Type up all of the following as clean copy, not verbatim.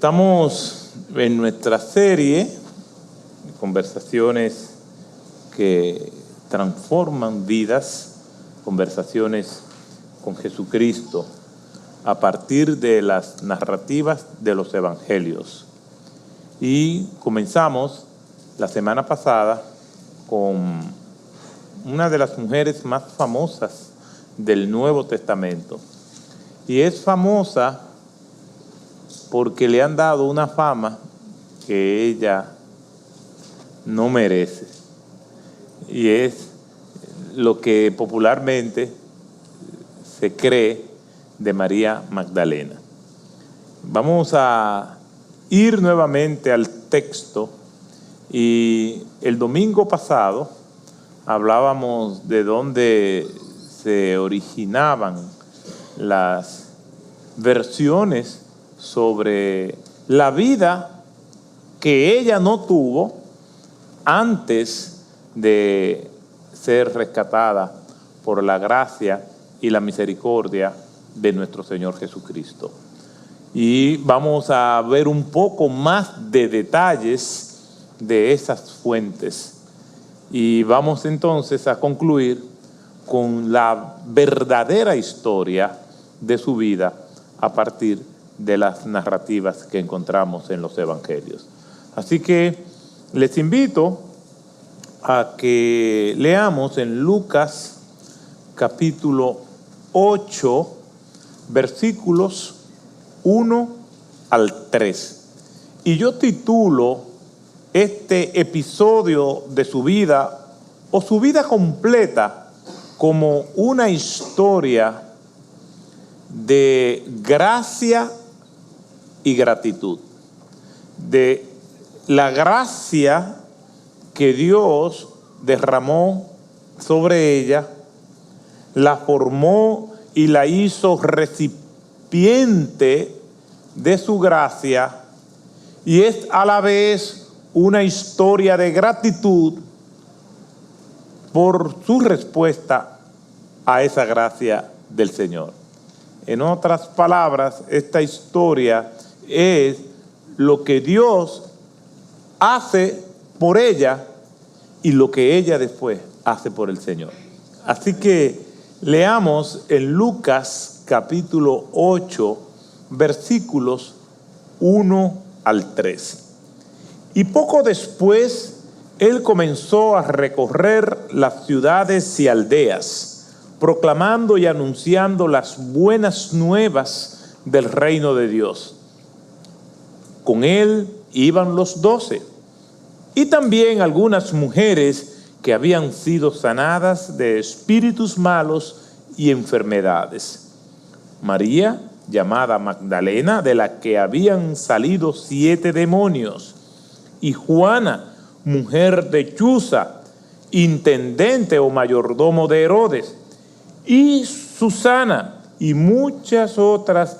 Estamos en nuestra serie de conversaciones que transforman vidas, conversaciones con Jesucristo a partir de las narrativas de los evangelios. Y comenzamos la semana pasada con una de las mujeres más famosas del Nuevo Testamento. Y es famosa porque le han dado una fama que ella no merece. Y es lo que popularmente se cree de María Magdalena. Vamos a ir nuevamente al texto. Y el domingo pasado hablábamos de dónde se originaban las versiones sobre la vida que ella no tuvo antes de ser rescatada por la gracia y la misericordia de nuestro Señor Jesucristo. Y vamos a ver un poco más de detalles de esas fuentes. Y vamos entonces a concluir con la verdadera historia de su vida a partir de las narrativas que encontramos en los evangelios. Así que les invito a que leamos en Lucas capítulo 8, versículos 1 al 3. Y yo titulo este episodio de su vida, o su vida completa, como una historia de gracia y gratitud. De la gracia que Dios derramó sobre ella, la formó y la hizo recipiente de su gracia, y es a la vez una historia de gratitud por su respuesta a esa gracia del Señor. En otras palabras, esta historia es lo que Dios hace por ella y lo que ella después hace por el Señor. Así que leamos en Lucas capítulo 8, versículos 1 al 3. Y poco después, él comenzó a recorrer las ciudades y aldeas, proclamando y anunciando las buenas nuevas del reino de Dios. Con él iban los 12, y también algunas mujeres que habían sido sanadas de espíritus malos y enfermedades. María, llamada Magdalena, de la que habían salido 7 demonios, y Juana, mujer de Chuza, intendente o mayordomo de Herodes, y Susana, y muchas otras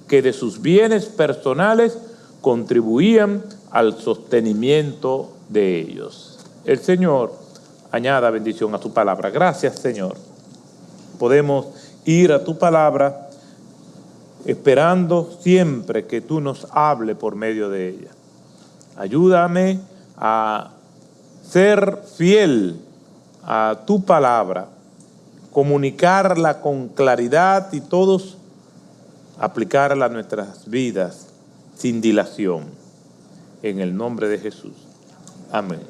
que de sus bienes personales contribuían al sostenimiento de ellos. El Señor añada bendición a tu palabra. Gracias, Señor. Podemos ir a tu palabra esperando siempre que tú nos hables por medio de ella. Ayúdame a ser fiel a tu palabra, comunicarla con claridad y todos aplicarla a nuestras vidas sin dilación. En el nombre de Jesús. Amén.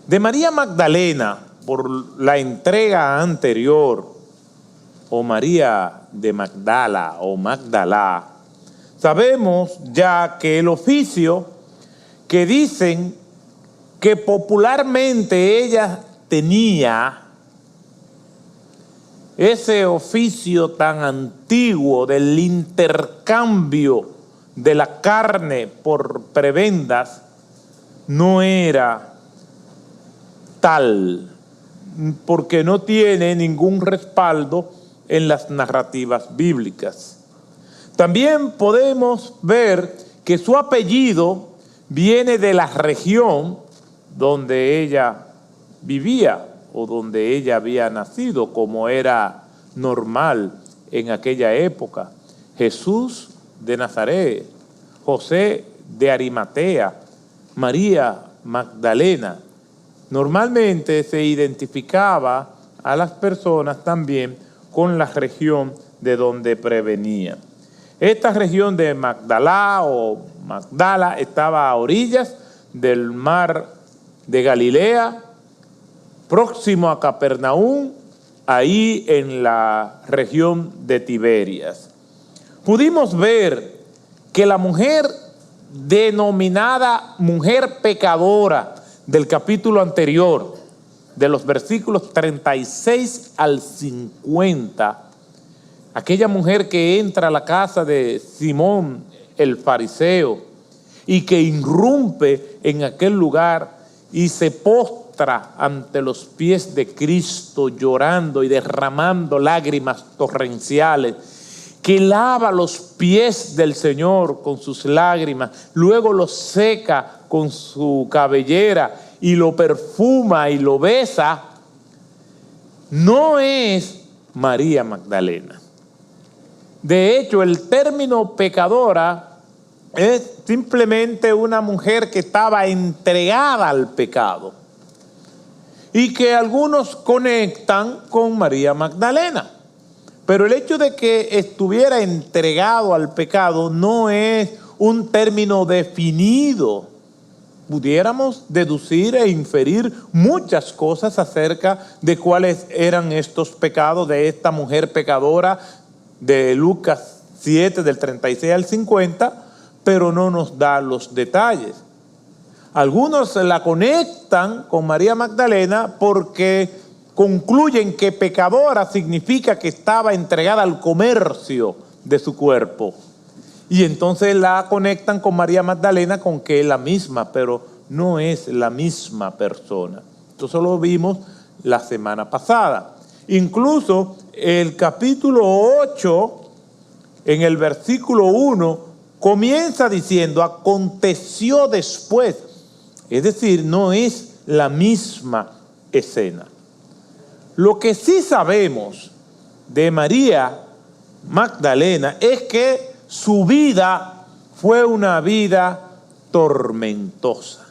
De María Magdalena, por la entrega anterior, o María de Magdala o Magdalá, sabemos ya que el oficio que dicen que popularmente ella tenía, ese oficio tan antiguo del intercambio de la carne por prebendas, no era tal, porque no tiene ningún respaldo en las narrativas bíblicas. También podemos ver que su apellido viene de la región donde ella vivía o donde ella había nacido, como era normal en aquella época. Jesús de Nazaret, José de Arimatea, María Magdalena. Normalmente se identificaba a las personas también con la región de donde prevenían. Esta región de Magdala o Magdala estaba a orillas del mar de Galilea, próximo a Capernaum, ahí en la región de Tiberias. Pudimos ver que la mujer denominada mujer pecadora del capítulo anterior, de los versículos 36 al 50, aquella mujer que entra a la casa de Simón el fariseo y que irrumpe en aquel lugar y se postra ante los pies de Cristo llorando y derramando lágrimas torrenciales, que lava los pies del Señor con sus lágrimas, luego los seca con su cabellera y lo perfuma y lo besa, no es María Magdalena. De hecho, el término pecadora es simplemente una mujer que estaba entregada al pecado y que algunos conectan con María Magdalena. Pero el hecho de que estuviera entregado al pecado no es un término definido. Pudiéramos deducir e inferir muchas cosas acerca de cuáles eran estos pecados de esta mujer pecadora de Lucas 7, del 36 al 50, pero no nos da los detalles. Algunos la conectan con María Magdalena porque concluyen que pecadora significa que estaba entregada al comercio de su cuerpo. Y entonces la conectan con María Magdalena con que es la misma, pero no es la misma persona. Esto lo vimos la semana pasada. Incluso el capítulo 8, en el versículo 1, comienza diciendo, aconteció después. Es decir, no es la misma escena. Lo que sí sabemos de María Magdalena es que su vida fue una vida tormentosa,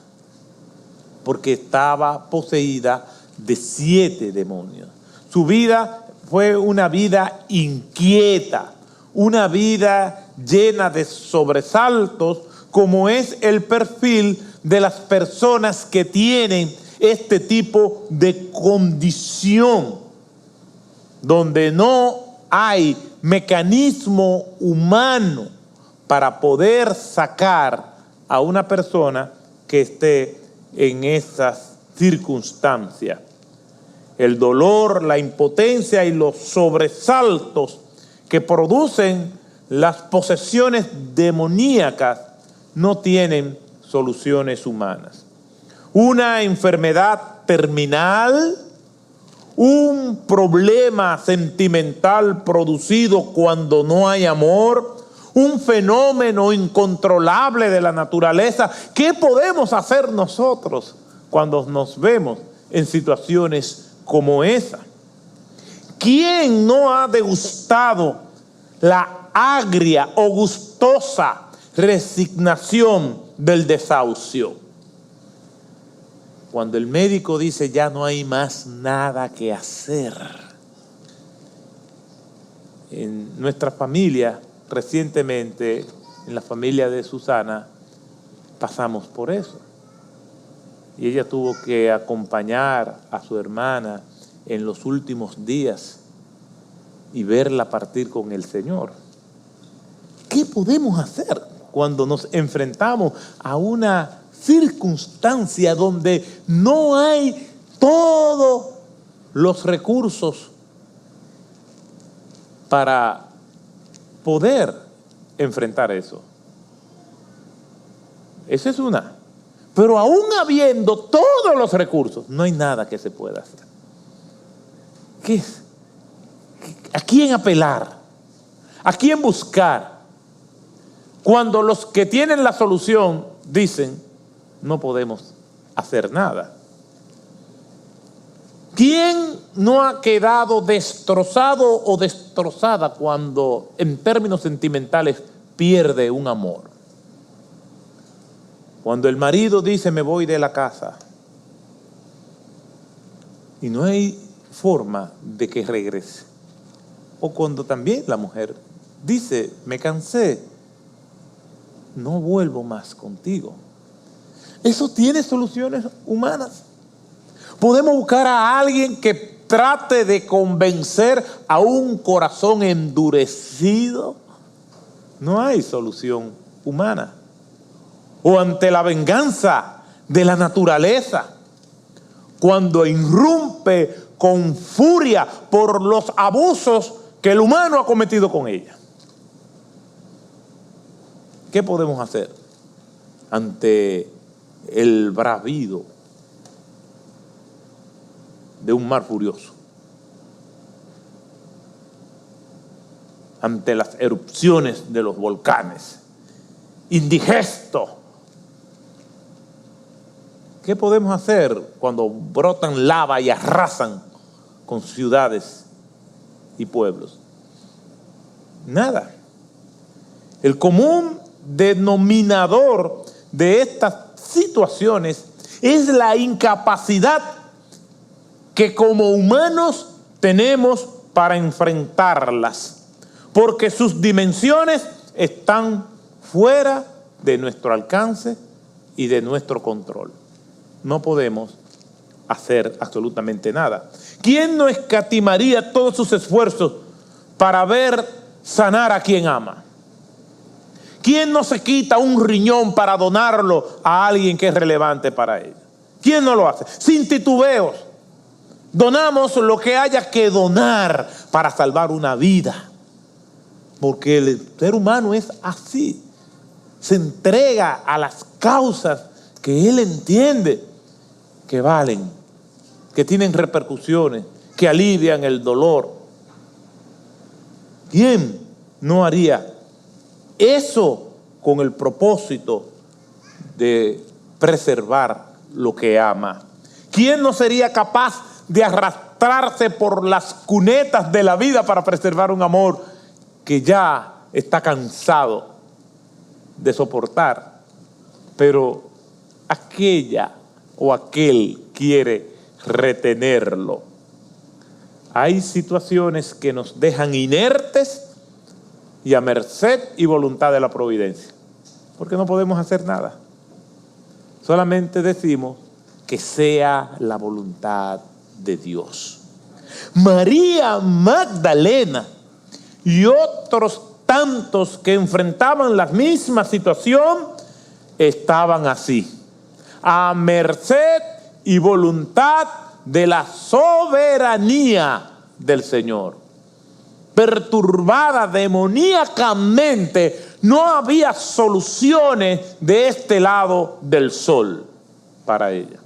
porque estaba poseída de 7 demonios. Su vida fue una vida inquieta, una vida llena de sobresaltos, como es el perfil de las personas que tienen este tipo de condición, donde no hay mecanismo humano para poder sacar a una persona que esté en esas circunstancias. El dolor, la impotencia y los sobresaltos que producen las posesiones demoníacas no tienen soluciones humanas. Una enfermedad terminal, un problema sentimental producido cuando no hay amor, un fenómeno incontrolable de la naturaleza. ¿Qué podemos hacer nosotros cuando nos vemos en situaciones como esa? ¿Quién no ha degustado la agria o gustosa resignación del desahucio? Cuando el médico dice ya no hay más nada que hacer. En nuestra familia, recientemente, en la familia de Susana, pasamos por eso. Y ella tuvo que acompañar a su hermana en los últimos días y verla partir con el Señor. ¿Qué podemos hacer cuando nos enfrentamos a una circunstancia donde no hay todos los recursos para poder enfrentar eso? Esa es una. Pero aún habiendo todos los recursos, no hay nada que se pueda hacer. ¿A quién apelar? ¿A quién buscar? Cuando los que tienen la solución dicen, no podemos hacer nada. ¿Quién no ha quedado destrozado o destrozada cuando en términos sentimentales pierde un amor. Cuando el marido dice me voy de la casa y no hay forma de que regrese. O cuando también la mujer dice me cansé, no vuelvo más contigo. Eso tiene soluciones humanas. Podemos buscar a alguien que trate de convencer a un corazón endurecido. No hay solución humana. O ante la venganza de la naturaleza, cuando irrumpe con furia por los abusos que el humano ha cometido con ella. ¿Qué podemos hacer ante el bravido de un mar furioso? Ante las erupciones de los volcanes, indigesto. ¿Qué podemos hacer cuando brotan lava y arrasan con ciudades y pueblos? Nada. El común denominador de estas situaciones es la incapacidad que como humanos tenemos para enfrentarlas, porque sus dimensiones están fuera de nuestro alcance y de nuestro control. No podemos hacer absolutamente nada. ¿Quién no escatimaría todos sus esfuerzos para ver sanar a quien ama? ¿Quién no se quita un riñón para donarlo a alguien que es relevante para ella? ¿Quién no lo hace? Sin titubeos. Donamos lo que haya que donar para salvar una vida. Porque el ser humano es así. Se entrega a las causas que él entiende que valen, que tienen repercusiones, que alivian el dolor. ¿Quién no haría eso con el propósito de preservar lo que ama? ¿Quién no sería capaz de arrastrarse por las cunetas de la vida para preservar un amor que ya está cansado de soportar, pero aquella o aquel quiere retenerlo? Hay situaciones que nos dejan inertes y a merced y voluntad de la providencia, porque no podemos hacer nada. Solamente decimos que sea la voluntad de Dios. María Magdalena y otros tantos que enfrentaban la misma situación estaban así, a merced y voluntad de la soberanía del Señor. Perturbada demoníacamente, no había soluciones de este lado del sol para ella.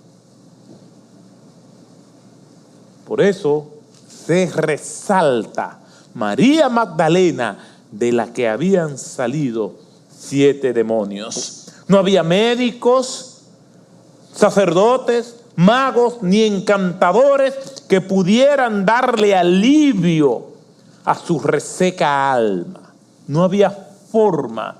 Por eso se resalta María Magdalena, de la que habían salido 7 demonios. No había médicos, sacerdotes, magos ni encantadores que pudieran darle alivio a su reseca alma. No había forma.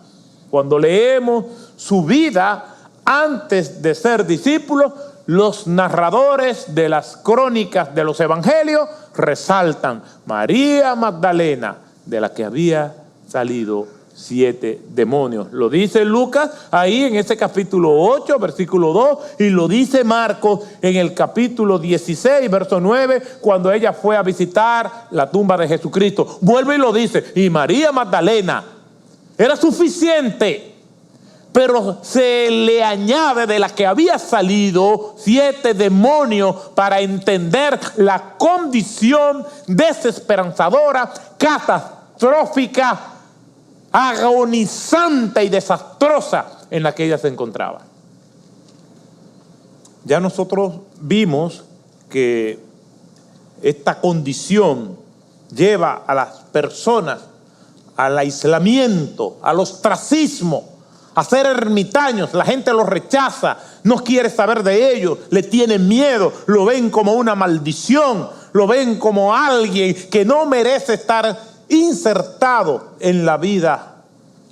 Cuando leemos su vida antes de ser discípulo, los narradores de las crónicas de los evangelios resaltan María Magdalena, de la que había salido 7 demonios. Lo dice Lucas ahí en ese capítulo 8, versículo 2, y lo dice Marcos en el capítulo 16, verso 9, cuando ella fue a visitar la tumba de Jesucristo. Vuelve y lo dice, y María Magdalena. Era suficiente, pero se le añade de la que había salido 7 demonios para entender la condición desesperanzadora, catastrófica, agonizante y desastrosa en la que ella se encontraba. Ya nosotros vimos que esta condición lleva a las personas al aislamiento, al ostracismo, a ser ermitaños. La gente los rechaza, no quiere saber de ellos, le tienen miedo, lo ven como una maldición, lo ven como alguien que no merece estar insertado en la vida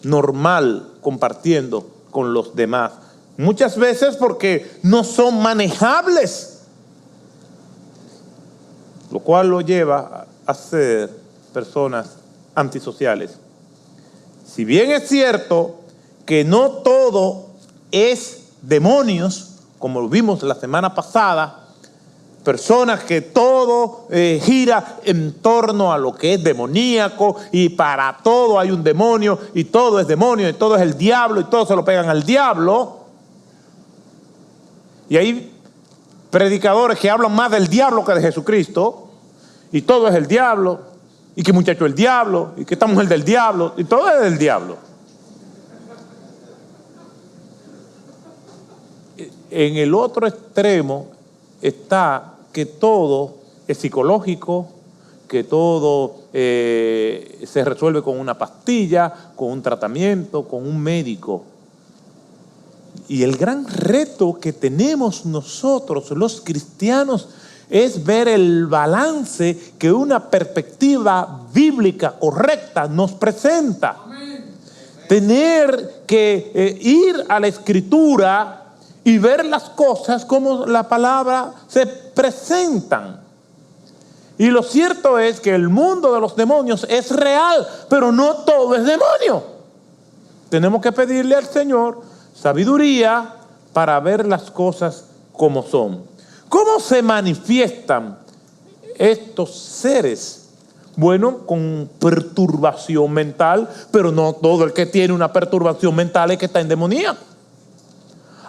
normal compartiendo con los demás. Muchas veces porque no son manejables, lo cual lo lleva a ser personas antisociales. Si bien es cierto que no todo es demonios, como lo vimos la semana pasada, personas que todo gira en torno a lo que es demoníaco y para todo hay un demonio y todo es demonio y todo es el diablo y todo se lo pegan al diablo. Y hay predicadores que hablan más del diablo que de Jesucristo y todo es el diablo y que muchacho el diablo y que esta mujer del diablo y todo es del diablo. En el otro extremo está que todo es psicológico, que todo se resuelve con una pastilla, con un tratamiento, con un médico. Y el gran reto que tenemos nosotros, los cristianos, es ver el balance que una perspectiva bíblica correcta nos presenta. Amén. Tener que ir a la Escritura y ver las cosas como la palabra se presentan. Y lo cierto es que el mundo de los demonios es real, pero no todo es demonio. Tenemos que pedirle al Señor sabiduría para ver las cosas como son. ¿Cómo se manifiestan estos seres? Bueno, con perturbación mental, pero no todo el que tiene una perturbación mental es que está endemoniado.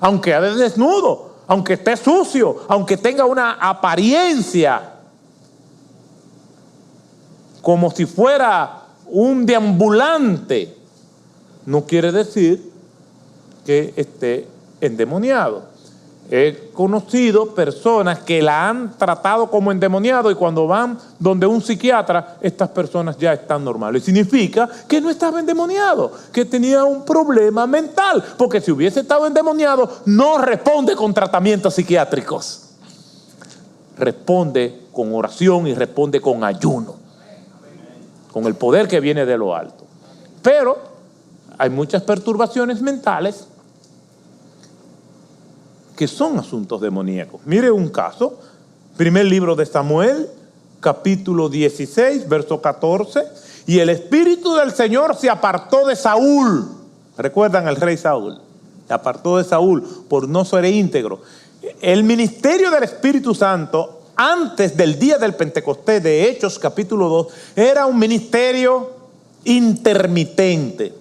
Aunque ande desnudo, aunque esté sucio, aunque tenga una apariencia como si fuera un deambulante, no quiere decir que esté endemoniado. He conocido personas que la han tratado como endemoniado y cuando van donde un psiquiatra, estas personas ya están normales. Significa que no estaba endemoniado, que tenía un problema mental, porque si hubiese estado endemoniado, no responde con tratamientos psiquiátricos. Responde con oración y responde con ayuno, con el poder que viene de lo alto. Pero hay muchas perturbaciones mentales que son asuntos demoníacos. Mire un caso, primer libro de Samuel, capítulo 16, verso 14. Y el Espíritu del Señor se apartó de Saúl. ¿Recuerdan al rey Saúl? Se apartó de Saúl por no ser íntegro. El ministerio del Espíritu Santo, antes del día del Pentecostés de Hechos, capítulo 2, era un ministerio intermitente.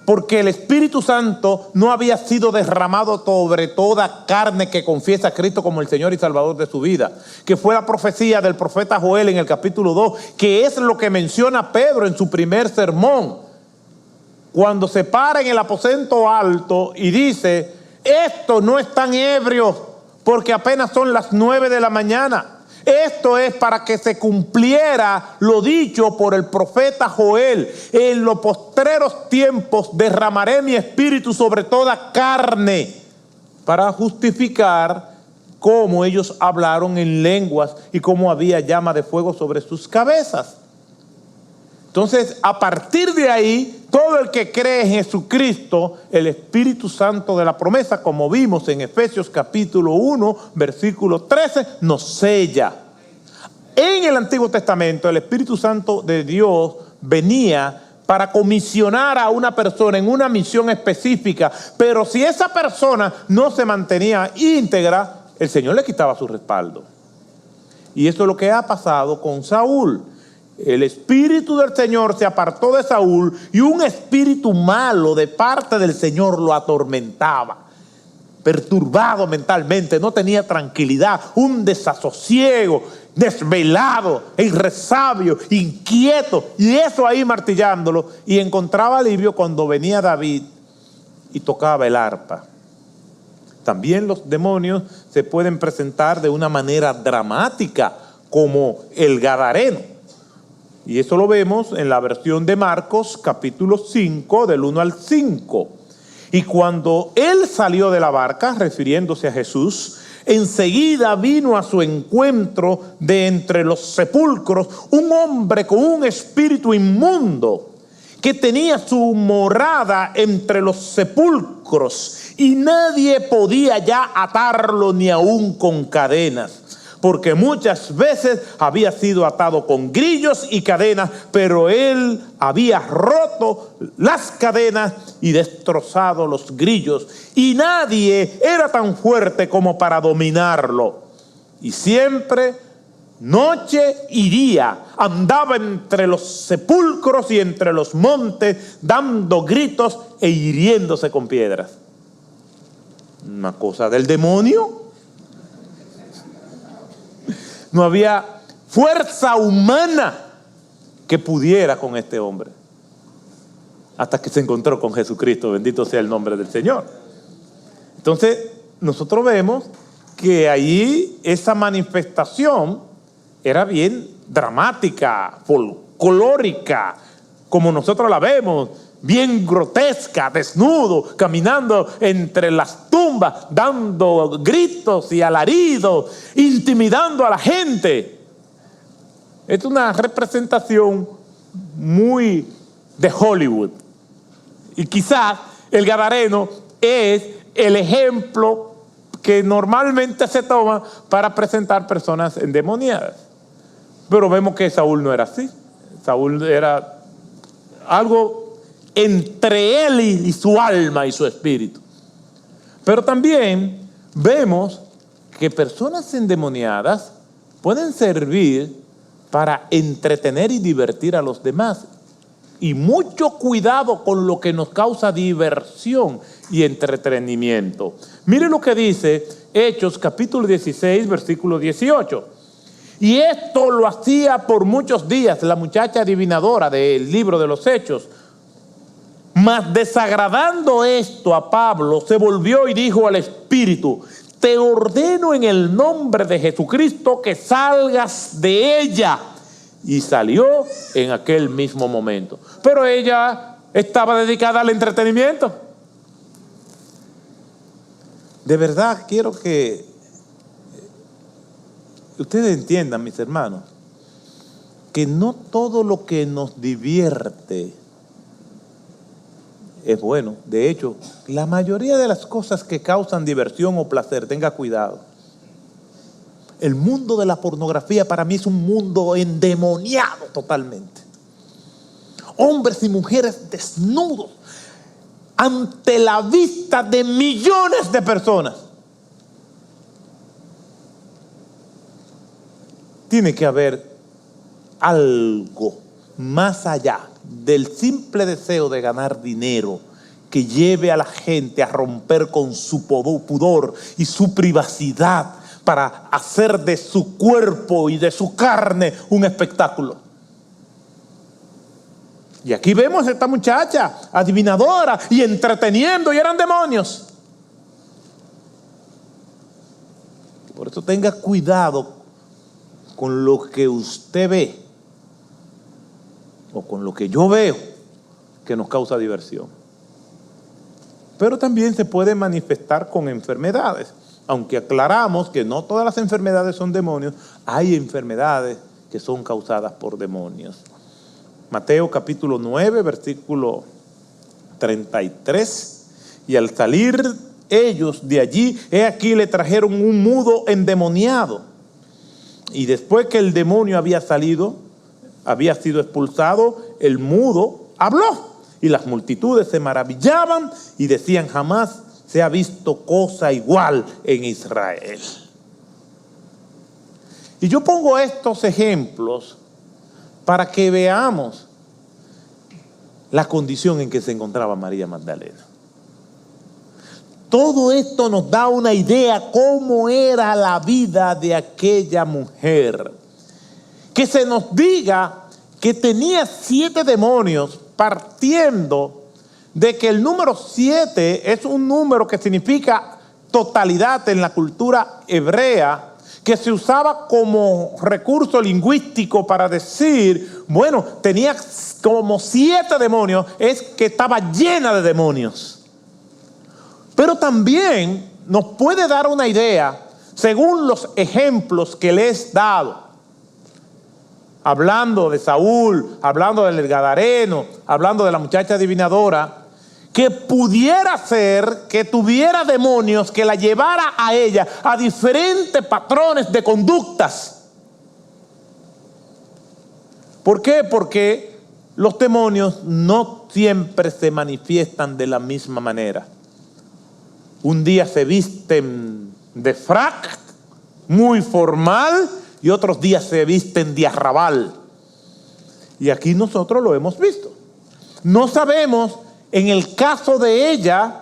Porque el Espíritu Santo no había sido derramado sobre toda carne que confiesa a Cristo como el Señor y Salvador de su vida. Que fue la profecía del profeta Joel en el capítulo 2, que es lo que menciona Pedro en su primer sermón. Cuando se para en el aposento alto y dice, estos no están ebrios porque apenas son las 9 de la mañana. Esto es para que se cumpliera lo dicho por el profeta Joel. En los postreros tiempos derramaré mi espíritu sobre toda carne, para justificar cómo ellos hablaron en lenguas y cómo había llama de fuego sobre sus cabezas. Entonces, a partir de ahí, todo el que cree en Jesucristo, el Espíritu Santo de la promesa, como vimos en Efesios capítulo 1, versículo 13, nos sella. En el Antiguo Testamento, el Espíritu Santo de Dios venía para comisionar a una persona en una misión específica, pero si esa persona no se mantenía íntegra, el Señor le quitaba su respaldo. Y eso es lo que ha pasado con Saúl. El Espíritu del Señor se apartó de Saúl y un espíritu malo de parte del Señor lo atormentaba. Perturbado mentalmente, no tenía tranquilidad, un desasosiego, desvelado, irresabio, inquieto, y eso ahí martillándolo. Y encontraba alivio cuando venía David y tocaba el arpa. También los demonios se pueden presentar de una manera dramática, como el Gadareno. Y eso lo vemos en la versión de Marcos, capítulo 5, del 1 al 5. Y cuando él salió de la barca, refiriéndose a Jesús, enseguida vino a su encuentro de entre los sepulcros un hombre con un espíritu inmundo, que tenía su morada entre los sepulcros y nadie podía ya atarlo ni aún con cadenas, porque muchas veces había sido atado con grillos y cadenas, pero él había roto las cadenas y destrozado los grillos, y nadie era tan fuerte como para dominarlo. Y siempre, noche y día, andaba entre los sepulcros y entre los montes, dando gritos e hiriéndose con piedras. Una cosa del demonio. No había fuerza humana que pudiera con este hombre, hasta que se encontró con Jesucristo. Bendito sea el nombre del Señor. Entonces, nosotros vemos que ahí esa manifestación era bien dramática, folclórica, como nosotros la vemos, bien grotesca, desnudo, caminando entre las tumbas, dando gritos y alaridos, intimidando a la gente. Es una representación muy de Hollywood. Y quizás el Gadareno es el ejemplo que normalmente se toma para presentar personas endemoniadas. Pero vemos que Saúl no era así. Saúl era algo entre él y su alma y su espíritu. Pero también vemos que personas endemoniadas pueden servir para entretener y divertir a los demás. Y mucho cuidado con lo que nos causa diversión y entretenimiento. Mire lo que dice Hechos capítulo 16, versículo 18. Y esto lo hacía por muchos días la muchacha adivinadora del libro de los Hechos. Mas desagradando esto a Pablo, se volvió y dijo al espíritu: te ordeno en el nombre de Jesucristo que salgas de ella. Y salió en aquel mismo momento. Pero ella estaba dedicada al entretenimiento. De verdad quiero que ustedes entiendan, mis hermanos, que no todo lo que nos divierte es bueno. De hecho, la mayoría de las cosas que causan diversión o placer, tenga cuidado. El mundo de la pornografía para mí es un mundo endemoniado totalmente. Hombres y mujeres desnudos ante la vista de millones de personas. Tiene que haber algo más allá del simple deseo de ganar dinero que lleve a la gente a romper con su pudor y su privacidad para hacer de su cuerpo y de su carne un espectáculo. Y aquí vemos a esta muchacha adivinadora y entreteniendo, y eran demonios. Por eso tenga cuidado con lo que usted ve o con lo que yo veo que nos causa diversión. Pero también se puede manifestar con enfermedades. Aunque aclaramos que no todas las enfermedades son demonios, hay enfermedades que son causadas por demonios. Mateo capítulo 9, versículo 33. Y al salir ellos de allí, he aquí le trajeron un mudo endemoniado. Y después que el demonio había salido, había sido expulsado, el mudo habló. Y las multitudes se maravillaban y decían: jamás se ha visto cosa igual en Israel. Y yo pongo estos ejemplos para que veamos la condición en que se encontraba María Magdalena. Todo esto nos da una idea cómo era la vida de aquella mujer. Que se nos diga que tenía 7 demonios, partiendo de que el número 7 es un número que significa totalidad en la cultura hebrea, que se usaba como recurso lingüístico para decir, bueno, tenía como 7 demonios, es que estaba llena de demonios. Pero también nos puede dar una idea, según los ejemplos que les he dado. hablando de Saúl, hablando del Gadareno, hablando de la muchacha adivinadora, que pudiera ser que tuviera demonios que la llevara a ella a diferentes patrones de conductas. ¿Por qué? Porque los demonios no siempre se manifiestan de la misma manera. Un día se visten de frac, muy formal, y otros días se visten de arrabal. Y aquí nosotros lo hemos visto. No sabemos, en el caso de ella,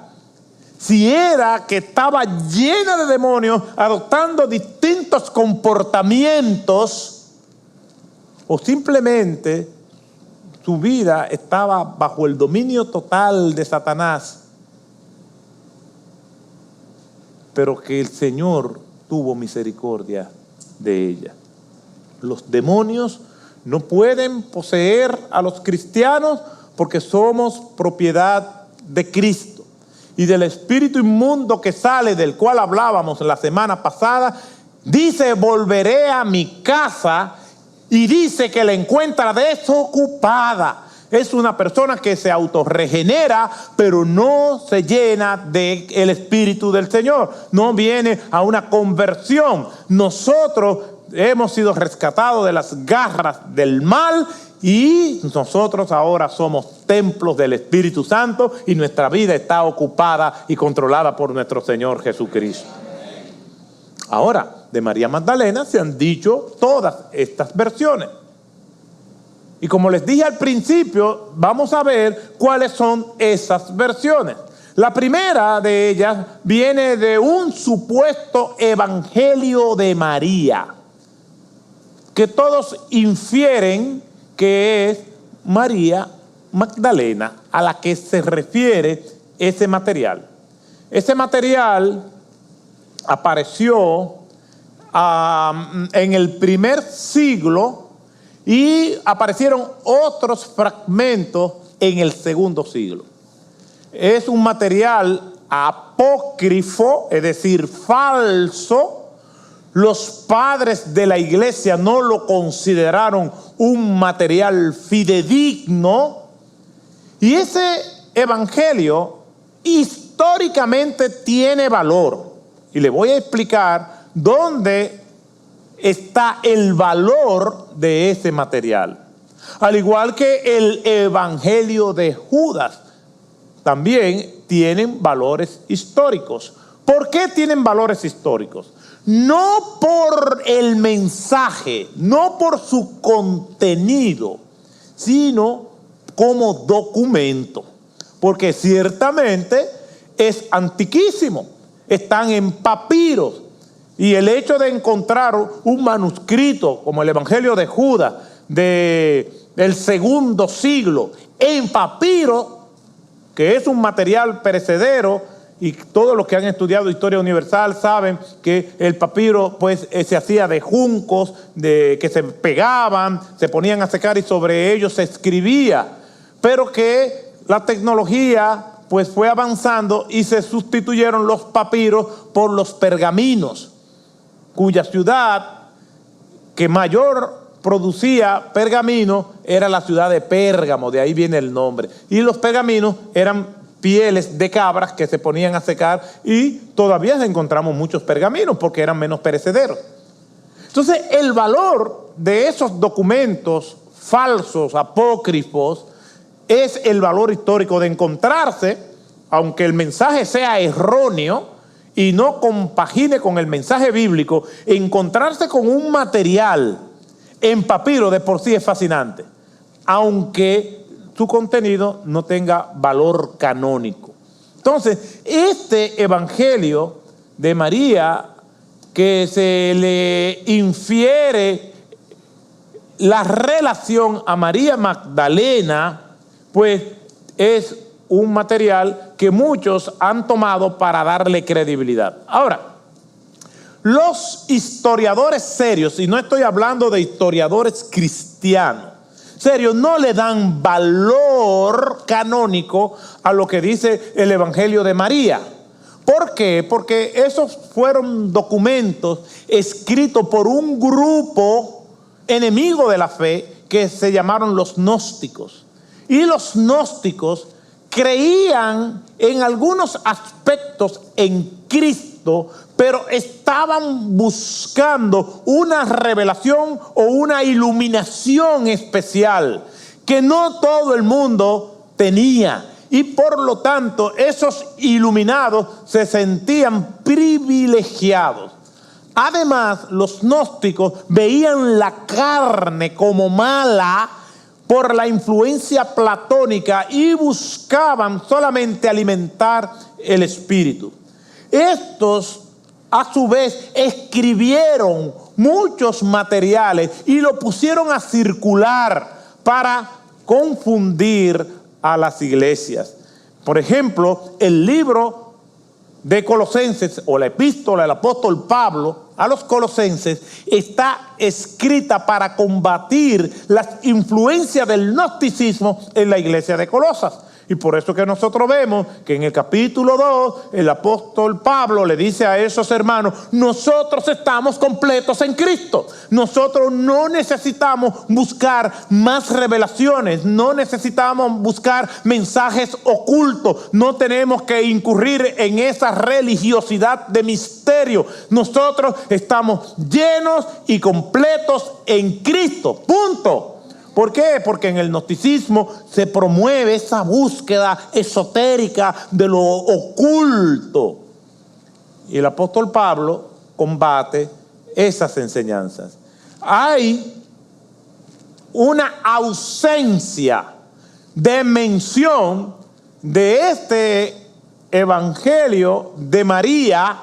si era que estaba llena de demonios, adoptando distintos comportamientos, o simplemente su vida estaba bajo el dominio total de Satanás, pero que el Señor tuvo misericordia de ella. Los demonios no pueden poseer a los cristianos porque somos propiedad de Cristo. Y del espíritu inmundo que sale, del cual hablábamos la semana pasada, dice: volveré a mi casa, y dice que la encuentra desocupada. Es una persona que se autorregenera, pero no se llena del Espíritu del Señor. No viene a una conversión. Nosotros hemos sido rescatados de las garras del mal y nosotros ahora somos templos del Espíritu Santo y nuestra vida está ocupada y controlada por nuestro Señor Jesucristo. Ahora, de María Magdalena se han dicho todas estas versiones. Y como les dije al principio, vamos a ver cuáles son esas versiones. La primera de ellas viene de un supuesto evangelio de María, que todos infieren que es María Magdalena a la que se refiere ese material. Ese material apareció en el primer siglo y aparecieron otros fragmentos en el segundo siglo. Es un material apócrifo, es decir, falso. Los padres de la iglesia no lo consideraron un material fidedigno. Y ese evangelio históricamente tiene valor. Y le voy a explicar dónde está el valor de ese material. Al igual que el evangelio de Judas, también tienen valores históricos. ¿Por qué tienen valores históricos? No por el mensaje, no por su contenido, sino como documento. Porque ciertamente es antiquísimo. Están en papiros. Y el hecho de encontrar un manuscrito como el Evangelio de Judas del segundo siglo en papiro, que es un material perecedero, y todos los que han estudiado historia universal saben que el papiro pues se hacía de juncos que se pegaban, se ponían a secar y sobre ellos se escribía, pero que la tecnología pues fue avanzando y se sustituyeron los papiros por los pergaminos, cuya ciudad que mayor producía pergamino era la ciudad de Pérgamo, de ahí viene el nombre. Y los pergaminos eran pieles de cabras que se ponían a secar y todavía encontramos muchos pergaminos porque eran menos perecederos. Entonces, el valor de esos documentos falsos, apócrifos, es el valor histórico de encontrarse, aunque el mensaje sea erróneo y no compagine con el mensaje bíblico, encontrarse con un material en papiro de por sí es fascinante, aunque su contenido no tenga valor canónico. Entonces, este evangelio de María, que se le infiere la relación a María Magdalena, pues es un material que muchos han tomado para darle credibilidad. Ahora, los historiadores serios, y no estoy hablando de historiadores cristianos, serios, no le dan valor canónico a lo que dice el Evangelio de María. ¿Por qué? Porque esos fueron documentos escritos por un grupo enemigo de la fe que se llamaron los gnósticos. Y los gnósticos creían en algunos aspectos en Cristo, pero estaban buscando una revelación o una iluminación especial que no todo el mundo tenía. Y por lo tanto, esos iluminados se sentían privilegiados. Además, los gnósticos veían la carne como mala por la influencia platónica y buscaban solamente alimentar el espíritu. Estos, a su vez, escribieron muchos materiales y lo pusieron a circular para confundir a las iglesias. Por ejemplo, el libro de Colosenses o la epístola del apóstol Pablo a los colosenses está escrita para combatir las influencias del gnosticismo en la iglesia de Colosas. Y por eso que nosotros vemos que en el capítulo 2 el apóstol Pablo le dice a esos hermanos: nosotros estamos completos en Cristo. Nosotros no necesitamos buscar más revelaciones, no necesitamos buscar mensajes ocultos, no tenemos que incurrir en esa religiosidad de misterio. Nosotros estamos llenos y completos en Cristo. Punto. ¿Por qué? Porque en el gnosticismo se promueve esa búsqueda esotérica de lo oculto. Y el apóstol Pablo combate esas enseñanzas. Hay una ausencia de mención de este evangelio de María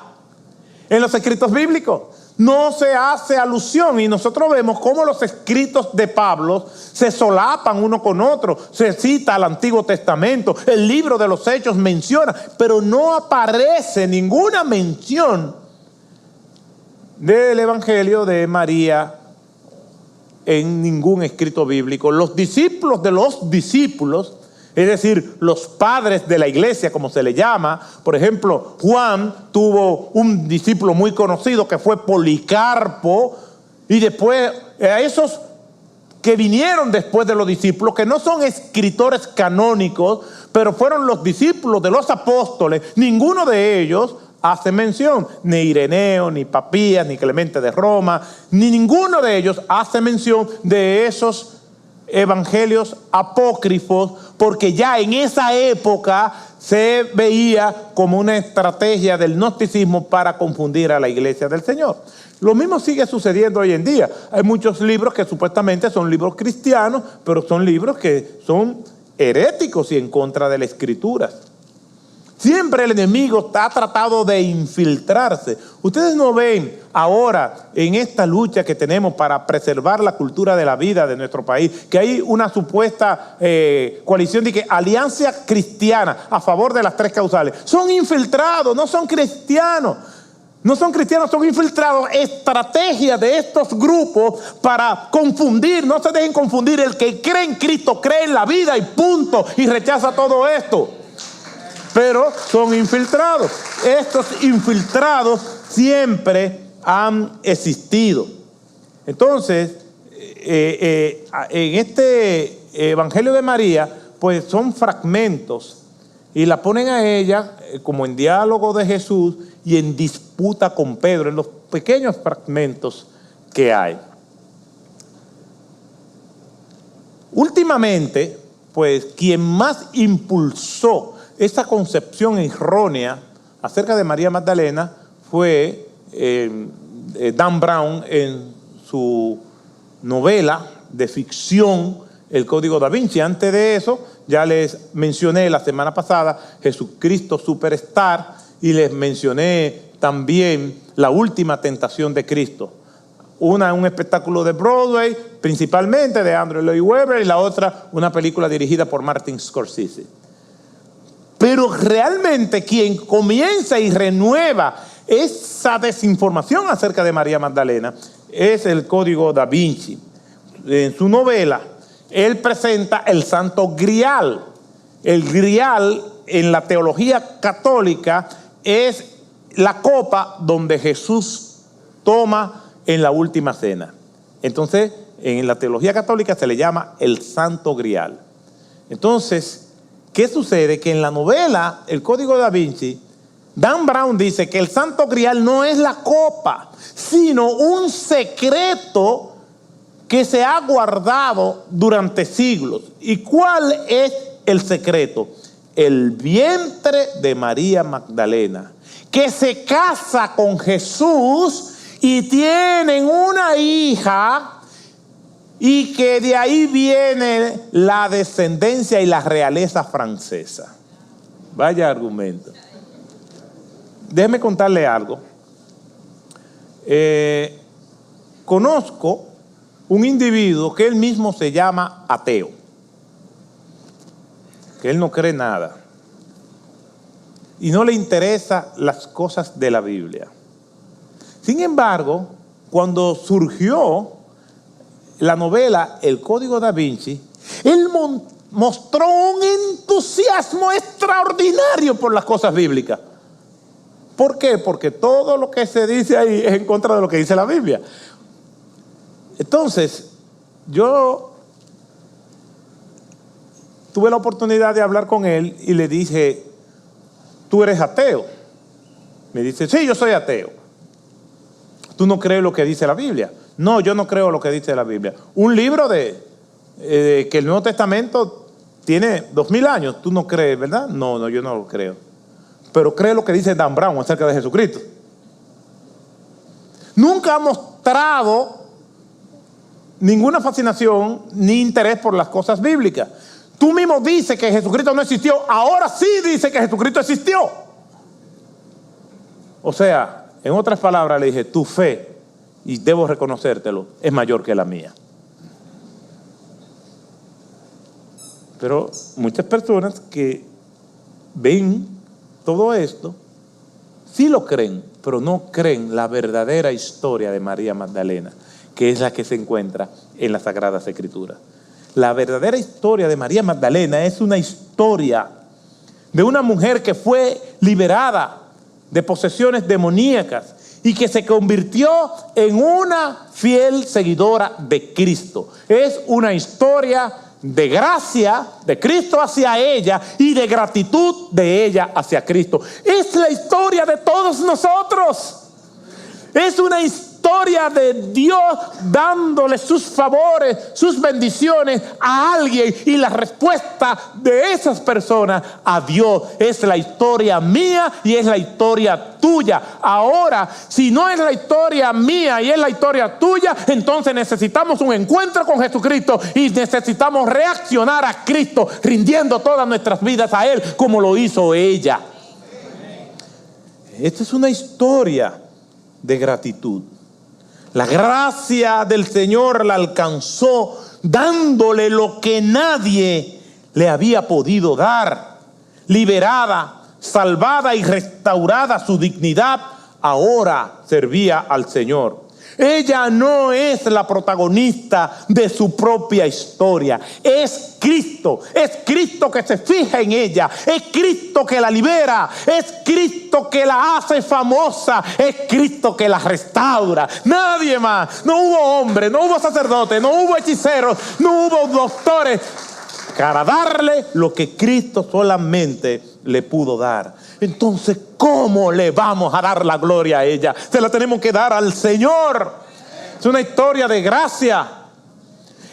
en los escritos bíblicos. No se hace alusión, y nosotros vemos cómo los escritos de Pablo se solapan uno con otro. Se cita al Antiguo Testamento, el libro de los Hechos menciona, pero no aparece ninguna mención del evangelio de María en ningún escrito bíblico. Los discípulos de los discípulos, es decir, los padres de la iglesia, como se le llama. Por ejemplo, Juan tuvo un discípulo muy conocido que fue Policarpo, y después a esos que vinieron después de los discípulos, que no son escritores canónicos, pero fueron los discípulos de los apóstoles, ninguno de ellos hace mención, ni Ireneo, ni Papías, ni Clemente de Roma, ni ninguno de ellos hace mención de esos evangelios apócrifos, porque ya en esa época se veía como una estrategia del gnosticismo para confundir a la iglesia del Señor. Lo mismo sigue sucediendo hoy en día. Hay muchos libros que supuestamente son libros cristianos, pero son libros que son heréticos y en contra de la Escritura. Siempre el enemigo ha tratado de infiltrarse. Ustedes no ven ahora en esta lucha que tenemos para preservar la cultura de la vida de nuestro país, que hay una supuesta coalición de que alianza cristiana a favor de las tres causales. Son infiltrados, no son cristianos. No son cristianos, son infiltrados. Estrategia de estos grupos para confundir. No se dejen confundir. El que cree en Cristo cree en la vida y punto. Y rechaza todo esto. Pero son infiltrados. Estos infiltrados siempre han existido. Entonces, en este Evangelio de María, pues son fragmentos y la ponen a ella como en diálogo de Jesús y en disputa con Pedro, en los pequeños fragmentos que hay. Últimamente, pues quien más impulsó esta concepción errónea acerca de María Magdalena fue Dan Brown en su novela de ficción El Código Da Vinci. Antes de eso, ya les mencioné la semana pasada Jesucristo Superstar y les mencioné también La Última Tentación de Cristo. Una, un espectáculo de Broadway, principalmente de Andrew Lloyd Webber, y la otra, una película dirigida por Martin Scorsese. Pero realmente quien comienza y renueva esa desinformación acerca de María Magdalena es el Código Da Vinci. En su novela, él presenta el Santo Grial. El Grial, en la teología católica, es la copa donde Jesús toma en la última cena. Entonces, en la teología católica se le llama el Santo Grial. Entonces, ¿qué sucede? Que en la novela El Código Da Vinci, Dan Brown dice que el Santo Grial no es la copa, sino un secreto que se ha guardado durante siglos. ¿Y cuál es el secreto? El vientre de María Magdalena, que se casa con Jesús y tienen una hija, y que de ahí viene la descendencia y la realeza francesa. Vaya argumento. Déjeme contarle algo. Conozco un individuo que él mismo se llama ateo, que él no cree nada y no le interesan las cosas de la Biblia. Sin embargo, cuando surgió la novela El Código Da Vinci, él mostró un entusiasmo extraordinario por las cosas bíblicas. ¿Por qué? Porque todo lo que se dice ahí es en contra de lo que dice la Biblia. Entonces, yo tuve la oportunidad de hablar con él y le dije, ¿tú eres ateo? Me dice, sí, yo soy ateo. ¿Tú no crees lo que dice la Biblia? No, yo no creo lo que dice la Biblia. Un libro que el Nuevo Testamento tiene 2000 años, tú no crees, ¿verdad? No, yo no lo creo. Pero cree lo que dice Dan Brown acerca de Jesucristo. Nunca ha mostrado ninguna fascinación ni interés por las cosas bíblicas. Tú mismo dices que Jesucristo no existió, ahora sí dice que Jesucristo existió. O sea, en otras palabras le dije, tu fe, y debo reconocértelo, es mayor que la mía. Pero muchas personas que ven todo esto, sí lo creen, pero no creen la verdadera historia de María Magdalena, que es la que se encuentra en las Sagradas Escrituras. La verdadera historia de María Magdalena es una historia de una mujer que fue liberada de posesiones demoníacas y que se convirtió en una fiel seguidora de Cristo. Es una historia de gracia de Cristo hacia ella y de gratitud de ella hacia Cristo. Es la historia de todos nosotros. Es una historia de Dios dándole sus favores, sus bendiciones a alguien, y la respuesta de esas personas a Dios. Es la historia mía y es la historia tuya. Ahora, si no es la historia mía y es la historia tuya, entonces necesitamos un encuentro con Jesucristo y necesitamos reaccionar a Cristo, rindiendo todas nuestras vidas a Él como lo hizo ella. Esta es una historia de gratitud. La gracia del Señor la alcanzó dándole lo que nadie le había podido dar. Liberada, salvada y restaurada su dignidad, ahora servía al Señor. Ella no es la protagonista de su propia historia. Es Cristo que se fija en ella. Es Cristo que la libera. Es Cristo que la hace famosa. Es Cristo que la restaura. Nadie más. No hubo hombre, no hubo sacerdote, no hubo hechiceros, no hubo doctores para darle lo que Cristo solamente le pudo dar. Entonces, ¿cómo le vamos a dar la gloria a ella? Se la tenemos que dar al Señor. Es una historia de gracia.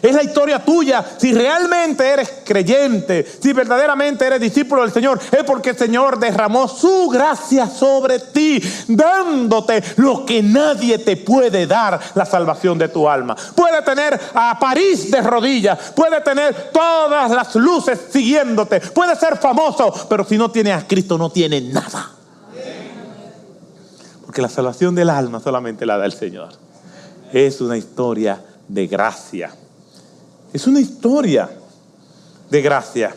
Es la historia tuya. Si realmente eres creyente, si verdaderamente eres discípulo del Señor, es porque el Señor derramó su gracia sobre ti, dándote lo que nadie te puede dar: la salvación de tu alma. Puede tener a París de rodillas, puede tener todas las luces siguiéndote, puede ser famoso, pero si no tiene a Cristo no tiene nada. Porque la salvación del alma solamente la da el Señor. Es una historia de gracia. Es una historia de gracia,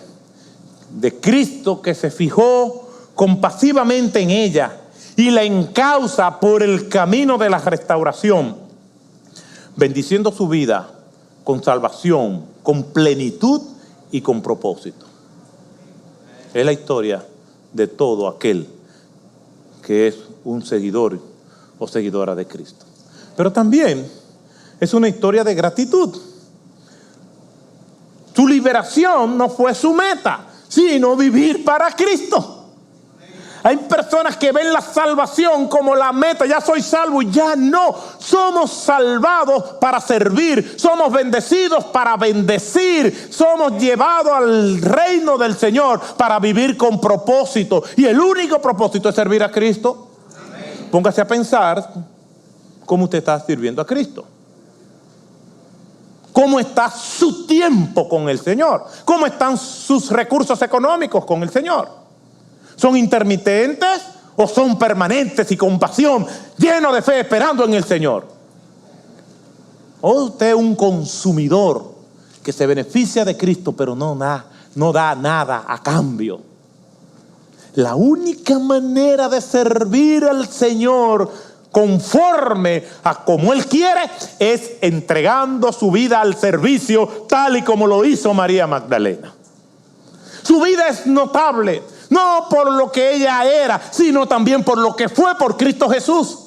de Cristo que se fijó compasivamente en ella y la encausa por el camino de la restauración, bendiciendo su vida con salvación, con plenitud y con propósito. Es la historia de todo aquel que es un seguidor o seguidora de Cristo. Pero también es una historia de gratitud. Su liberación no fue su meta, sino vivir para Cristo. Hay personas que ven la salvación como la meta. Ya soy salvo y ya no. Somos salvados para servir. Somos bendecidos para bendecir. Somos llevados al reino del Señor para vivir con propósito. Y el único propósito es servir a Cristo. Amén. Póngase a pensar cómo usted está sirviendo a Cristo. ¿Cómo está su tiempo con el Señor? ¿Cómo están sus recursos económicos con el Señor? ¿Son intermitentes o son permanentes y con pasión, llenos de fe, esperando en el Señor? ¿O usted es un consumidor que se beneficia de Cristo, pero no da nada a cambio? La única manera de servir al Señor conforme a como Él quiere es entregando su vida al servicio, tal y como lo hizo María Magdalena. Su vida es notable, no por lo que ella era, sino también por lo que fue por Cristo Jesús.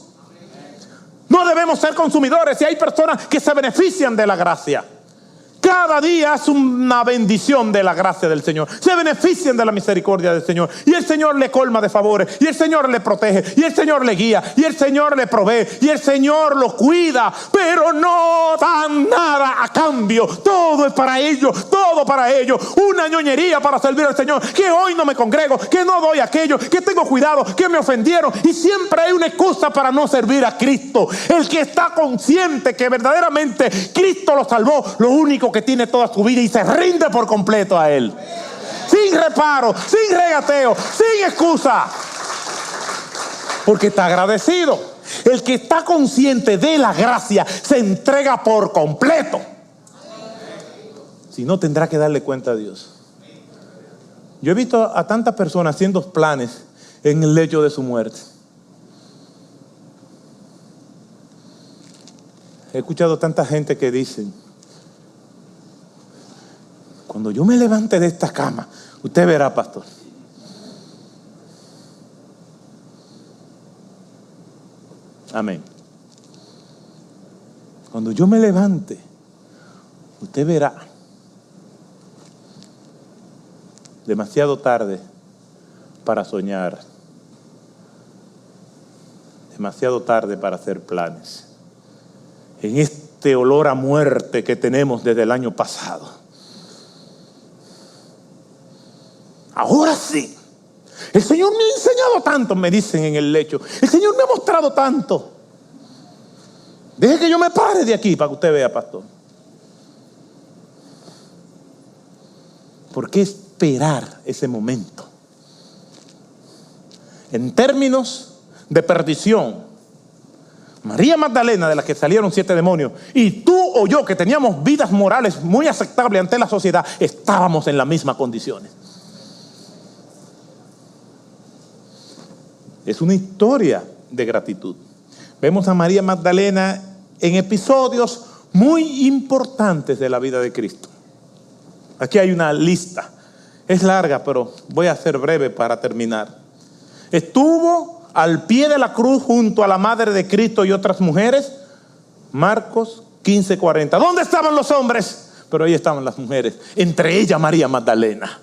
No debemos ser consumidores. Y hay personas que se benefician de la gracia. Cada día es una bendición de la gracia del Señor. Se benefician de la misericordia del Señor. Y el Señor le colma de favores. Y el Señor le protege. Y el Señor le guía. Y el Señor le provee. Y el Señor lo cuida. Pero no dan nada a cambio. Todo es para ellos. Todo para ellos. Una ñoñería para servir al Señor. Que hoy no me congrego. Que no doy aquello. Que tengo cuidado. Que me ofendieron. Y siempre hay una excusa para no servir a Cristo. El que está consciente que verdaderamente Cristo lo salvó, lo único que tiene toda su vida y se rinde por completo a Él, sin reparo, sin regateo, sin excusa, porque está agradecido. El que está consciente de la gracia se entrega por completo. Si no, tendrá que darle cuenta a Dios. Yo he visto a tantas personas haciendo planes en el lecho de su muerte. He escuchado tanta gente que dicen: cuando yo me levante de esta cama, usted verá, pastor. Amén. Cuando yo me levante, usted verá. Demasiado tarde para soñar. Demasiado tarde para hacer planes. En este olor a muerte que tenemos desde el año pasado. Ahora sí. El Señor me ha enseñado tanto, me dicen en el lecho. El Señor me ha mostrado tanto. Deje que yo me pare de aquí para que usted vea, pastor. ¿Por qué esperar ese momento? En términos de perdición, María Magdalena, de la que salieron 7 demonios, y tú o yo, que teníamos vidas morales muy aceptables ante la sociedad, estábamos en las mismas condiciones. Es una historia de gratitud. Vemos a María Magdalena en episodios muy importantes de la vida de Cristo. Aquí hay una lista. Es larga, pero voy a ser breve para terminar. Estuvo al pie de la cruz junto a la madre de Cristo y otras mujeres. Marcos 15:40. ¿Dónde estaban los hombres? Pero ahí estaban las mujeres. Entre ellas María Magdalena.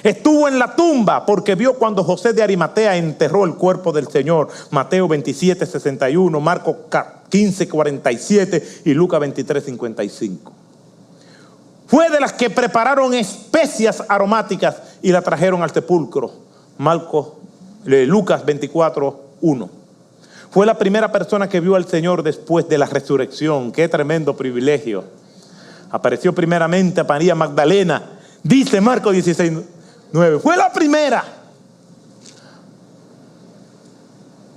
Estuvo en la tumba porque vio cuando José de Arimatea enterró el cuerpo del Señor. Mateo 27:61, Marcos 15:47 y Lucas 23:55. Fue de las que prepararon especias aromáticas y la trajeron al sepulcro. Lucas 24:1. Fue la primera persona que vio al Señor después de la resurrección. Qué tremendo privilegio. Apareció primeramente a María Magdalena. Dice Marcos 16:9. Fue la primera.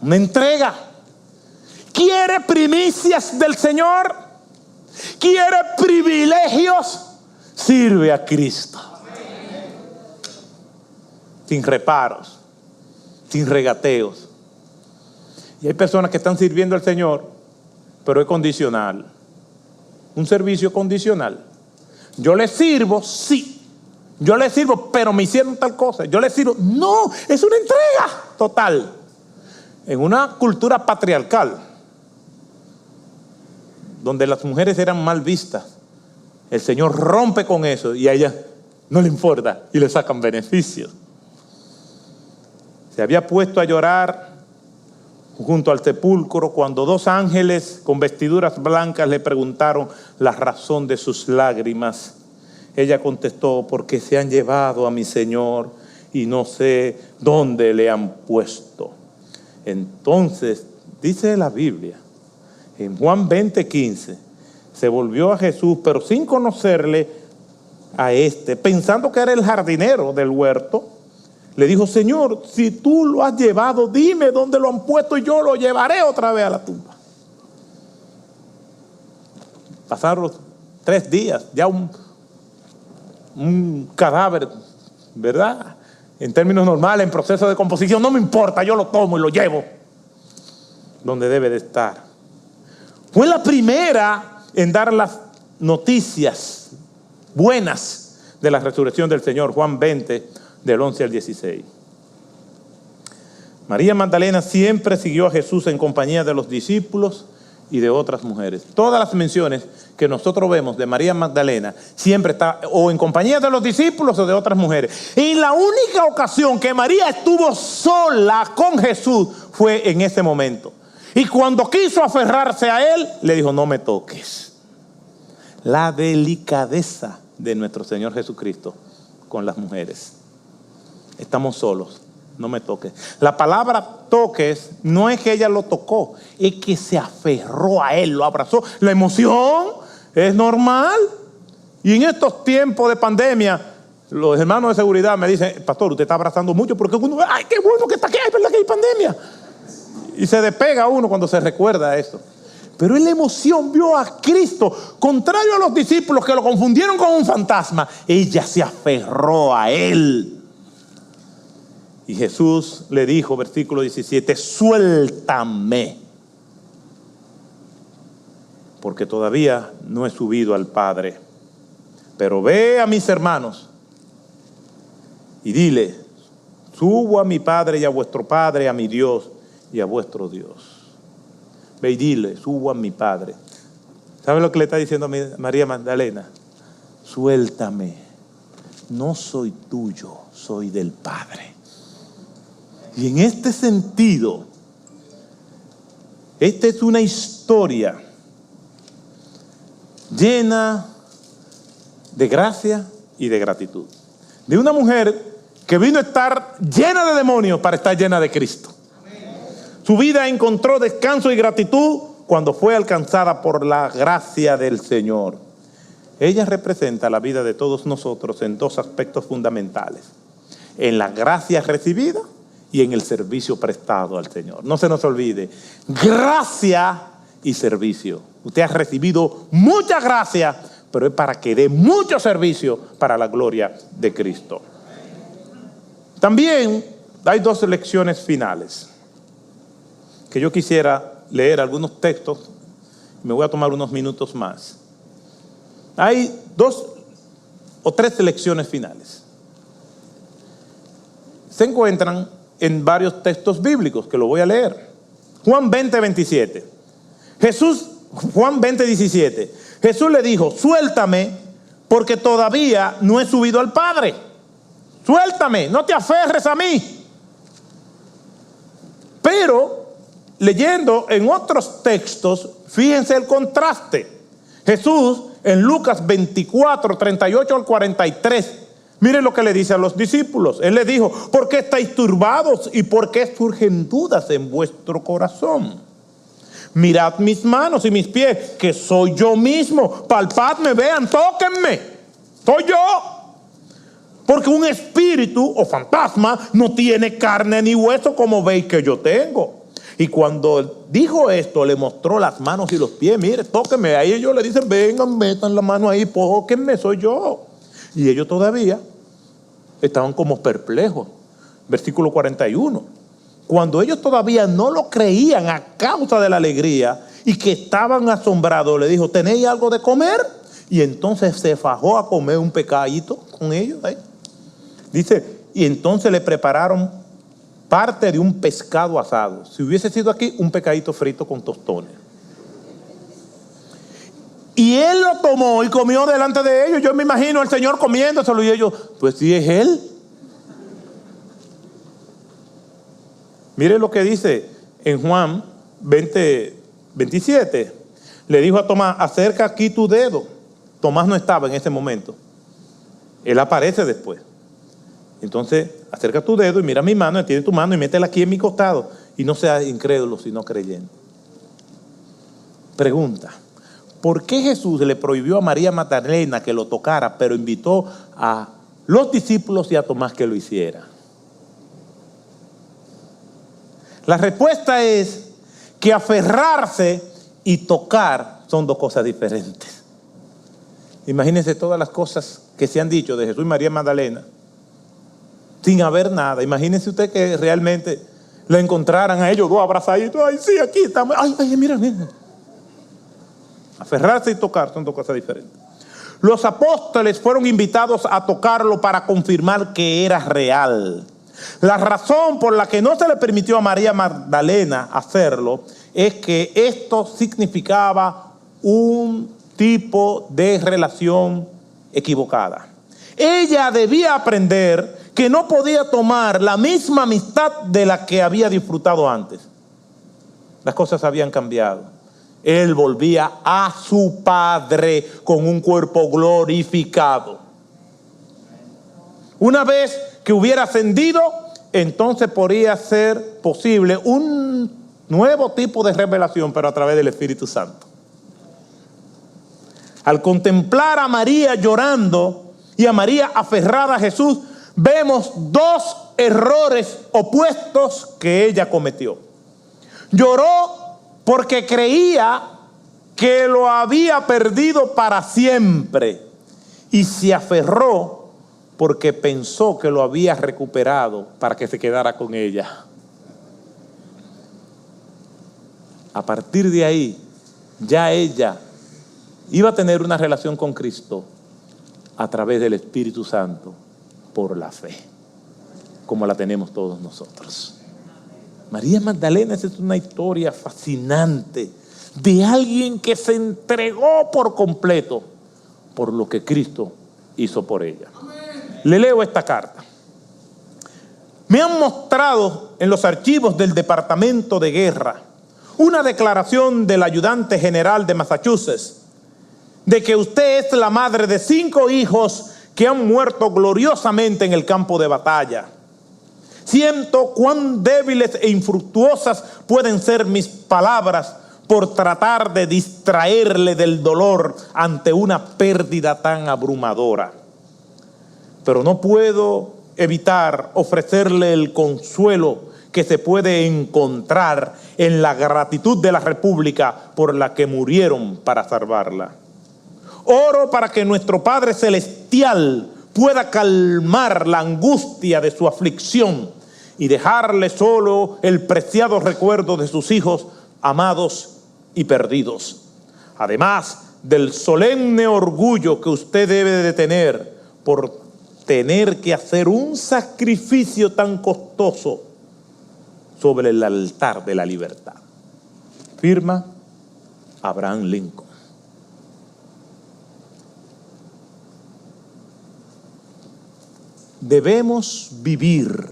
Una entrega. ¿Quiere primicias del Señor? ¿Quiere privilegios? Sirve a Cristo. Sin reparos, sin regateos. Y hay personas que están sirviendo al Señor, pero es condicional. Un servicio condicional. Yo le sirvo, sí. Yo le sirvo, pero me hicieron tal cosa. Yo le sirvo. No, es una entrega total. En una cultura patriarcal, donde las mujeres eran mal vistas, el Señor rompe con eso y a ella no le importa y le sacan beneficios. Se había puesto a llorar junto al sepulcro cuando 2 ángeles con vestiduras blancas le preguntaron la razón de sus lágrimas. Ella contestó: porque se han llevado a mi Señor y no sé dónde le han puesto. Entonces, dice la Biblia, en Juan 20:15, se volvió a Jesús, pero sin conocerle a pensando que era el jardinero del huerto, le dijo: Señor, si tú lo has llevado, dime dónde lo han puesto y yo lo llevaré otra vez a la tumba. Pasaron 3 días, ya un cadáver, ¿verdad? En términos normales, en proceso de composición, no me importa, yo lo tomo y lo llevo donde debe de estar. Fue la primera en dar las noticias buenas de la resurrección del Señor. Juan 20, del 11 al 16. María Magdalena siempre siguió a Jesús en compañía de los discípulos y de otras mujeres. Todas las menciones que nosotros vemos de María Magdalena siempre está o en compañía de los discípulos o de otras mujeres. Y la única ocasión que María estuvo sola con Jesús fue en ese momento. Y cuando quiso aferrarse a él, le dijo: no me toques. La delicadeza de nuestro Señor Jesucristo con las mujeres. Estamos solos, no me toques. La palabra toques no es que ella lo tocó, es que se aferró a él, lo abrazó. La emoción es normal. Y en estos tiempos de pandemia, los hermanos de seguridad me dicen: pastor, usted está abrazando mucho porque uno, ay, qué bueno que está aquí, es verdad que hay pandemia. Y se despega uno cuando se recuerda a eso. Pero en la emoción vio a Cristo, contrario a los discípulos que lo confundieron con un fantasma. Ella se aferró a él. Y Jesús le dijo, versículo 17: suéltame, porque todavía no he subido al Padre. Pero ve a mis hermanos y dile: subo a mi Padre y a vuestro Padre, a mi Dios y a vuestro Dios. Ve y dile: subo a mi Padre. ¿Sabe lo que le está diciendo a María Magdalena? Suéltame, no soy tuyo, soy del Padre. Y en este sentido, esta es una historia llena de gracia y de gratitud. De una mujer que vino a estar llena de demonios para estar llena de Cristo. Su vida encontró descanso y gratitud cuando fue alcanzada por la gracia del Señor. Ella representa la vida de todos nosotros en 2 aspectos fundamentales: en la gracia recibida y en el servicio prestado al Señor. No se nos olvide, gracia y servicio. Usted ha recibido mucha gracia, pero es para que dé mucho servicio para la gloria de Cristo. También hay 2 lecciones finales que yo quisiera leer algunos textos. Me voy a tomar unos minutos más. Hay 2 o 3 lecciones finales. Se encuentran en varios textos bíblicos que lo voy a leer. Juan 20, 27. Juan 20, 17. Jesús le dijo: suéltame, porque todavía no he subido al Padre. Suéltame, no te aferres a mí. Pero leyendo en otros textos, fíjense el contraste. Jesús en Lucas 24, 38 al 43, miren lo que le dice a los discípulos. Él les dijo: ¿por qué estáis turbados y por qué surgen dudas en vuestro corazón? Mirad mis manos y mis pies, que soy yo mismo. Palpadme, vean, tóquenme. Soy yo. Porque un espíritu o fantasma no tiene carne ni hueso como veis que yo tengo. Y cuando dijo esto, le mostró las manos y los pies. Mire, tóquenme. Ahí ellos le dicen: vengan, metan la mano ahí, tóquenme, soy yo. Y ellos todavía estaban como perplejos. Versículo 41. Cuando ellos todavía no lo creían a causa de la alegría y que estaban asombrados, le dijo: ¿tenéis algo de comer? Y entonces se fajó a comer un pecadito con ellos. Dice, y entonces le prepararon parte de un pescado asado. Si hubiese sido aquí, un pecadito frito con tostones. Y él lo tomó y comió delante de ellos. Yo me imagino al Señor comiéndoselo y ellos, pues sí es él. Mire lo que dice en Juan 20:27. Le dijo a Tomás, acerca aquí tu dedo. Tomás no estaba en ese momento. Él aparece después. Entonces, acerca tu dedo y mira mi mano, extiende tu mano y métela aquí en mi costado. Y no seas incrédulo, sino creyente. Pregunta, ¿por qué Jesús le prohibió a María Magdalena que lo tocara, pero invitó a los discípulos y a Tomás que lo hiciera? La respuesta es que aferrarse y tocar son dos cosas diferentes. Imagínense todas las cosas que se han dicho de Jesús y María Magdalena sin haber nada. Imagínense usted que realmente lo encontraran a ellos dos abrazaditos. Ay, sí, aquí estamos. Ay, mira. Aferrarse y tocar son dos cosas diferentes. Los apóstoles fueron invitados a tocarlo para confirmar que era real. La razón por la que no se le permitió a María Magdalena hacerlo es que esto significaba un tipo de relación equivocada. Ella debía aprender que no podía tomar la misma amistad de la que había disfrutado antes. Las cosas habían cambiado. Él volvía a su Padre con un cuerpo glorificado. Una vez que hubiera ascendido, entonces podría ser posible un nuevo tipo de revelación, pero a través del Espíritu Santo. Al contemplar a María llorando y a María aferrada a Jesús, vemos dos errores opuestos que ella cometió. Lloró porque creía que lo había perdido para siempre y se aferró porque pensó que lo había recuperado para que se quedara con ella. A partir de ahí, ya ella iba a tener una relación con Cristo a través del Espíritu Santo por la fe, como la tenemos todos nosotros. María Magdalena es una historia fascinante de alguien que se entregó por completo por lo que Cristo hizo por ella. Le leo esta carta. Me han mostrado en los archivos del Departamento de Guerra una declaración del ayudante general de Massachusetts de que usted es la madre de 5 hijos que han muerto gloriosamente en el campo de batalla. Siento cuán débiles e infructuosas pueden ser mis palabras por tratar de distraerle del dolor ante una pérdida tan abrumadora. Pero no puedo evitar ofrecerle el consuelo que se puede encontrar en la gratitud de la República por la que murieron para salvarla. Oro para que nuestro Padre Celestial pueda calmar la angustia de su aflicción y dejarle solo el preciado recuerdo de sus hijos amados y perdidos. Además del solemne orgullo que usted debe de tener por tener que hacer un sacrificio tan costoso sobre el altar de la libertad. Firma Abraham Lincoln. Debemos vivir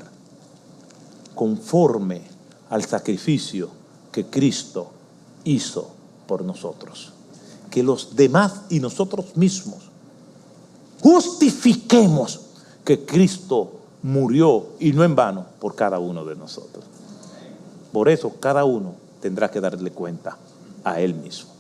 conforme al sacrificio que Cristo hizo por nosotros. Que los demás y nosotros mismos justifiquemos que Cristo murió, y no en vano, por cada uno de nosotros. Por eso cada uno tendrá que darle cuenta a él mismo.